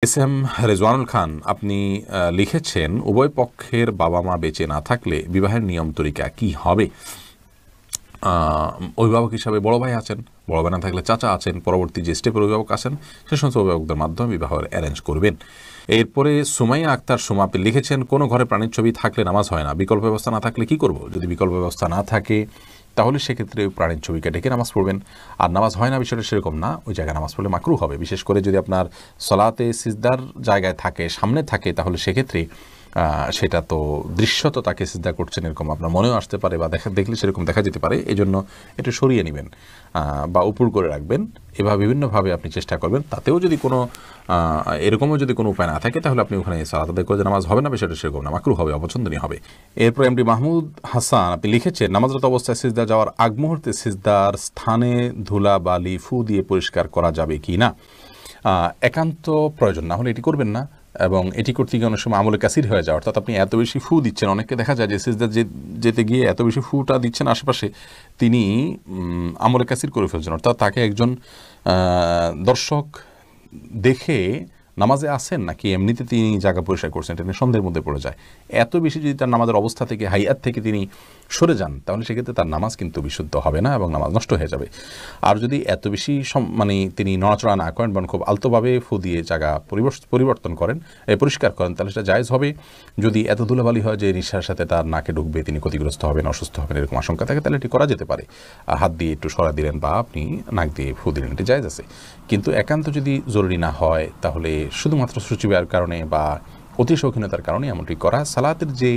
S M Rezwanul খান, আপনি লিখেছেন উভয় পক্ষের বাবা মা বেঁচে না থাকলে বিবাহের নিয়ম তরিকা কি হবে? অভিভাবক হিসাবে বড় ভাই আছেন, বড় ভাই না থাকলে চাচা আছেন, পরবর্তী যে স্টেপের অভিভাবক আছেন সে সমস্ত অভিভাবকদের মাধ্যমে বিবাহের অ্যারেঞ্জ করবেন। এরপরে সুমাইয়া আক্তার সুমা, আপনি লিখেছেন কোনো ঘরে প্রাণীর ছবি থাকলে নামাজ হয় না, বিকল্প ব্যবস্থা না থাকলে কি করব? যদি বিকল্প ব্যবস্থা না থাকে তাহলে সেক্ষেত্রে প্রাণীর ছবিকে ডেকে নামাজ পড়বেন। আর নামাজ হয় না বিষয়টা সেরকম না, ওই জায়গায় নামাজ পড়লে মাকরু হবে। বিশেষ করে যদি আপনার সলাতে সিজদার জায়গায় থাকে, সামনে থাকে, তাহলে সেক্ষেত্রে সেটা তো দৃশ্যত তাকে সিজদা করছেন এরকম আপনার মনেও আসতে পারে বা দেখলে সেরকম দেখা যেতে পারে। এই জন্য একটু সরিয়ে নেবেন বা উপর করে রাখবেন। এভাবে বিভিন্নভাবে আপনি চেষ্টা করবেন। তাতেও যদি কোনো এরকমও যদি কোনো উপায় না থাকে তাহলে আপনি ওখানে সালাত আদায় করে যে নামাজ হবে না বিষয়টা সেরকম না, মাকরু হবে, অপছন্দনীয় হবে। এরপর এমডি মাহমুদ হাসান, আপনি লিখেছেন নামাজরত অবস্থায় সিজদা যাওয়ার আগ মুহূর্তে সিজদার স্থানে ধুলা বালি ফু দিয়ে পরিষ্কার করা যাবে কি না? একান্ত প্রয়োজন না হলে এটি করবেন না, এবং এটি করতে গিয়ে অনেক সময় আমলে কাসির হয়ে যায়। অর্থাৎ আপনি এত বেশি ফু দিচ্ছেন, অনেককে দেখা যায় যে সিজদা যেতে গিয়ে এত বেশি ফুটা দিচ্ছেন আশেপাশে, তিনি আমলে কাসির করে ফেলছেন। অর্থাৎ তাকে একজন দর্শক দেখে নামাজে আসেন নাকি এমনিতে তিনি জায়গা পরিষ্কার করছেন এটা নিয়ে সন্দেহের মধ্যে পড়ে যায়। এত বেশি যদি তার নামাজের অবস্থা থেকে, হাইয়াত থেকে তিনি সরে যান, তাহলে সেক্ষেত্রে তার নামাজ কিন্তু বিশুদ্ধ হবে না এবং নামাজ নষ্ট হয়ে যাবে। আর যদি এত বেশি তিনি নড়াচড়া না করেন এবং খুব আলতোভাবে ফু দিয়ে জায়গা পরিবর্তন করেন, পরিষ্কার করেন, তাহলে সেটা জায়েজ হবে। যদি এত ধুলাবালি হয় যে নিঃশ্বাসের সাথে তার নাকে ঢুকবে, তিনি ক্ষতিগ্রস্ত হবেন, অসুস্থ হবেন, এরকম আশঙ্কা থাকে, তাহলে এটি করা যেতে পারে। হাত দিয়ে একটু সরা দিলেন বা আপনি নাক দিয়ে ফু দিলেন, এটি জায়েজ আছে। কিন্তু একান্ত যদি জরুরি না হয় তাহলে শুধুমাত্র সূচিবায়ের কারণে বা অতি শৌখিনতার কারণে এমনটি করা সালাতের যে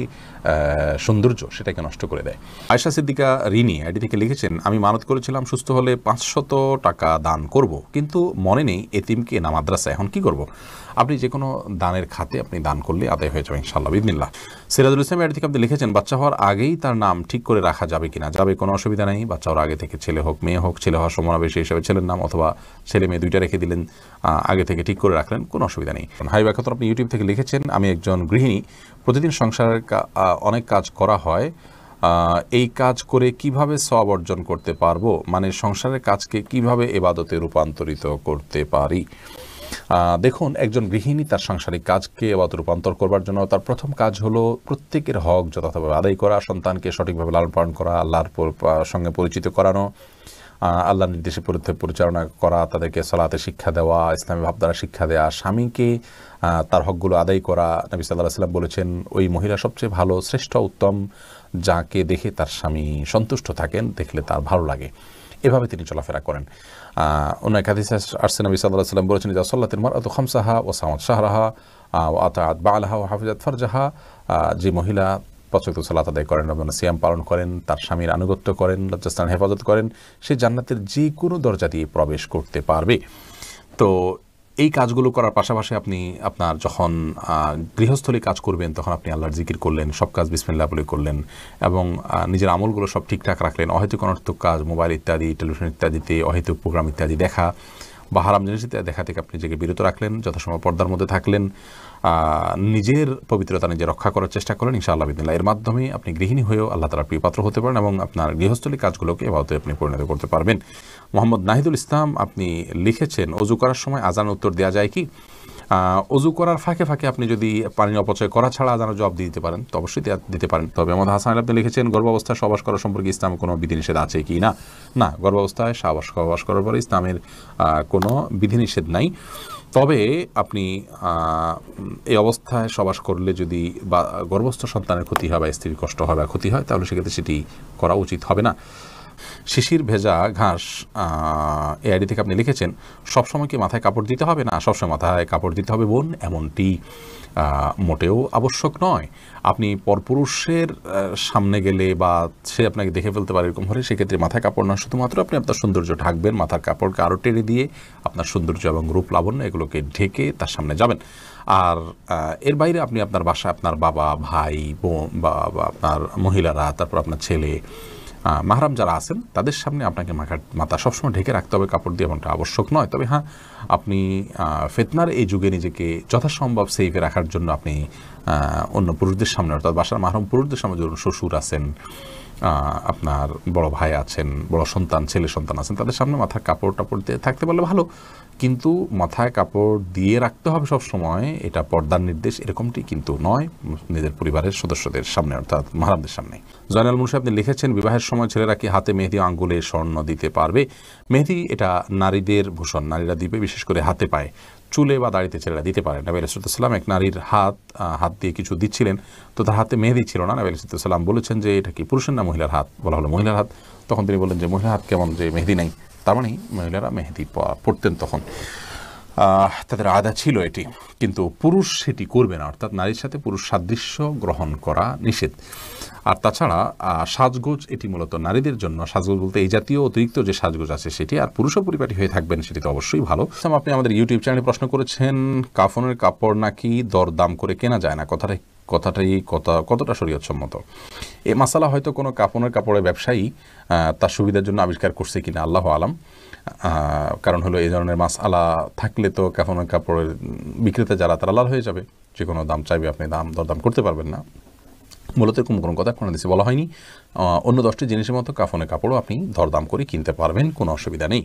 সৌন্দর্য সেটাকে নষ্ট করে দেয়। আয়েশা সিদ্দিকা রিনি আইডি থেকে লিখেছেন, আমি মানত করেছিলাম সুস্থ হলে 500 টাকা দান করব, কিন্তু মনে নেই এতিমকে না মাদ্রাসা, এখন কি করব? আপনি যে কোনো দানের খাতে আপনি দান করলে আদায় হয়ে যাবে ইনশাআল্লাহ বিদিনিল্লাহ। সিরাজুল ইসলাম আইডি থেকে আপনি লিখেছেন, বাচ্চা হওয়ার আগেই তার নাম ঠিক করে রাখা যাবে কিনা? যাবে, কোনো অসুবিধা নেই। বাচ্চা হওয়ার আগে থেকে ছেলে হোক মেয়ে হোক, ছেলে হওয়ার সমাবেশী হিসাবে ছেলের নাম, অথবা ছেলে মেয়ে দুইটা রেখে দিলেন, আগে থেকে ঠিক করে রাখলেন, কোনো অসুবিধা নেই। হাই ব্যাখ্যা আপনি ইউটিউব থেকে লিখেছেন, আমি একজন গৃহিণী, প্রতিদিন সংসারের অনেক কাজ করা হয়, এই কাজ করে কিভাবে সওয়াব অর্জন করতে পারবো? মানে সংসারের কাজকে কিভাবে ইবাদতে রূপান্তরিত করতে পারি? দেখুন, একজন গৃহিণী তার সাংসারিক কাজকে ইবাদতে রূপান্তর করবার জন্য তার প্রথম কাজ হলো প্রত্যেকের হক যথাযথভাবে আদায় করা, সন্তানকে সঠিকভাবে লালন পালন করা, আল্লাহর সঙ্গে পরিচিত করানো, আল্লাহর নির্দেশে পরিচালনা করা, তাদেরকে সালাতে শিক্ষা দেওয়া, ইসলামী ভাবধারা শিক্ষা দেওয়া, স্বামীকে তার হকগুলো আদায় করা। নবী সাল্লাল্লাহু আলাইহি ওয়াসাল্লাম বলেছেন, ওই মহিলা সবচেয়ে ভালো, শ্রেষ্ঠ, উত্তম, যাকে দেখে তার স্বামী সন্তুষ্ট থাকেন, দেখলে তার ভালো লাগে। এভাবে তিনি চলাফেরা করেন। অন্য এক হাদিসে আসছে, নবী সাল্লাল্লাহু আলাইহি ওয়াসাল্লাম বলেছেন, ইযা সাল্লাতিল মারআতু খামসাহা ওয়া সামাত শাহরাহা ওয়া আতাআত বা'লাহা ওয়া হাফিজাত ফারজাহা, যে মহিলা 5 ওয়াক্ত সালাত আদায় করেন, রমজানের সিয়াম পালন করেন, তার স্বামীর আনুগত্য করেন, লজ্জাস্থান হেফাজত করেন, সে জান্নাতের যে কোনো দরজা দিয়ে প্রবেশ করতে পারবে। তো এই কাজগুলো করার পাশাপাশি আপনি আপনার যখন গৃহস্থলী কাজ করবেন তখন আপনি আল্লাহর জিকির করলেন, সব কাজ বিসমিল্লাহ বলে করলেন, এবং নিজের আমলগুলো সব ঠিকঠাক রাখলেন। অহেতুক অনর্থক কাজ, মোবাইল ইত্যাদি, টেলিভিশন ইত্যাদিতে অহেতুক প্রোগ্রাম ইত্যাদি দেখা বা হারাম জিনিস ইত্যাদি দেখা থেকে আপনি নিজেকে বিরত রাখলেন, যথাসময় পর্দার মধ্যে থাকলেন, নিজের পবিত্রতা নিজে রক্ষা করার চেষ্টা করেন, ইনশাআল্লাহ বিদিনিল্লাহ। এর মাধ্যমে আপনি গৃহিণী হয়েও আল্লাহ তাআলার প্রিয়পাত্র হতে পারেন এবং আপনার গৃহস্থলী কাজগুলোকে ইবাদতে আপনি পরিণত করতে পারবেন। মোহাম্মদ নাহিদুল ইসলাম, আপনি লিখেছেন, অজু করার সময় আজান উত্তর দেওয়া যায় কি? অজু করার ফাঁকে ফাঁকে আপনি যদি পানি অপচয় করা ছাড়া আজানের জবাব দিতে পারেন তো অবশ্যই দিতে পারেন। তবে মোহাম্মদ হাসান আপনি লিখেছেন, গর্ভাবস্থায় সহবাস করা সম্পর্কে ইসলামে কোনো বিধিনিষেধ আছে কি না? না, গর্ভাবস্থায় সহবাস করার পরে ইসলামের কোনো বিধিনিষেধ নাই। তবে আপনি এই অবস্থায় সহবাস করলে যদি বা গর্ভস্থ সন্তানের ক্ষতি হয় বা স্ত্রীর কষ্ট হয় বা ক্ষতি হয়, তাহলে সেক্ষেত্রে সেটি করা উচিত হবে না। শিশির ভেজা ঘাস এই আইডি থেকে আপনি লিখেছেন, সবসময় কি মাথায় কাপড় দিতে হবে? না, সবসময় মাথায় কাপড় দিতে হবে বোন, এমনটি মোটেও আবশ্যক নয়। আপনি পরপুরুষের সামনে গেলে বা সে আপনাকে দেখে ফেলতে পারে এরকম হলে সেক্ষেত্রে মাথায় কাপড় না, শুধুমাত্র আপনি আপনার সৌন্দর্য ঢাকবেন, মাথার কাপড়কে আরও টেনে দিয়ে আপনার সৌন্দর্য এবং রূপ লাবণ্য এগুলোকে ঢেকে তার সামনে যাবেন। আর এর বাইরে আপনি আপনার বাসায় আপনার বাবা, ভাই, বোন বা আপনার মহিলারা, তারপর আপনার ছেলে, মাহরাম যারা আছেন তাদের সামনে আপনাকে মাথা সবসময় ঢেকে রাখতে হবে কাপড় দিয়ে, এমনটা আবশ্যক নয়। তবে হ্যাঁ, আপনি ফিতনার এই যুগে নিজেকে যথাসম্ভব সেফে রাখার জন্য আপনি অন্য পুরুষদের সামনে, অর্থাৎ বাসার মাহরাম পুরুষদের সামনে, ধরুন শ্বশুর আছেন, আপনার বড় ভাই আছেন, বড় সন্তান, ছেলে সন্তান আছেন, তাদের সামনে মাথার কাপড় টাপড় দিয়ে থাকতে পারলে ভালো, কিন্তু মাথায় কাপড় দিয়ে রাখতে হবে সব সময়, এটা পর্দার নির্দেশ এরকমটি কিন্তু নয় নিজের পরিবারের সদস্যদের সামনে, অর্থাৎ মাহরামদের সামনে। জয়নাল মুন্সি আপনি লিখেছেন, বিবাহের সময় ছেলেরা কি হাতে মেহেদি, আঙ্গুলে স্বর্ণ দিতে পারবে? মেহেদি এটা নারীদের ভূষণ, নারীরা দিবে, বিশেষ করে হাতে পায়ে, চুলে বা দাড়িতে ছেলেরা দিতে পারে। নবী আলাইহিস সালাম এক নারীর হাত দিয়ে কিছু দিচ্ছিলেন, তো তার হাতে মেহেদি ছিল না। নবী আলাইহিস সালাম বলেছেন যে এটা কি পুরুষের না মহিলার হাত? বলা হলো মহিলার হাত। তখন তিনি বললেন যে মহিলার হাত কেমন যে মেহেদি নেই? তার মানে মহিলারা মেহেদি পড়তেন তখন, তাদের আদা ছিল এটি, কিন্তু পুরুষ সেটি করবে না, অর্থাৎ নারীর সাথে পুরুষ সাদৃশ্য গ্রহণ করা নিষেধ। আর তাছাড়া সাজগোজ এটি মূলত নারীদের জন্য, সাজগোজ বলতে এই জাতীয় অতিরিক্ত যে সাজগোজ আছে সেটি, আর পুরুষও পরিপাটি হয়ে থাকবেন সেটি তো অবশ্যই ভালো। আপনি আমাদের ইউটিউব চ্যানেলে প্রশ্ন করেছেন, কাফনের কাপড় নাকি দরদাম করে কেনা যায় না, কতটা শরীয়তসম্মত? এ মাসালা হয়তো কোনো কাফনের কাপড়ের ব্যবসায়ী তার সুবিধার জন্য আবিষ্কার করছে কিনা, আল্লাহ আলাম। কারণ হলো এই ধরনের মাসআলা থাকলে তো কাফনের কাপড়ের বিক্রেতা যারা তারা লাল হয়ে যাবে, যে কোনো দাম চাইবে আপনি দরদাম করতে পারবেন না। মূলত এরকম কোনো কথা কোন হাদিসে বলা হয়নি। অন্য 10টি জিনিসের মতো কাফনের কাপড়ও আপনি দরদাম করে কিনতে পারবেন, কোনো অসুবিধা নেই।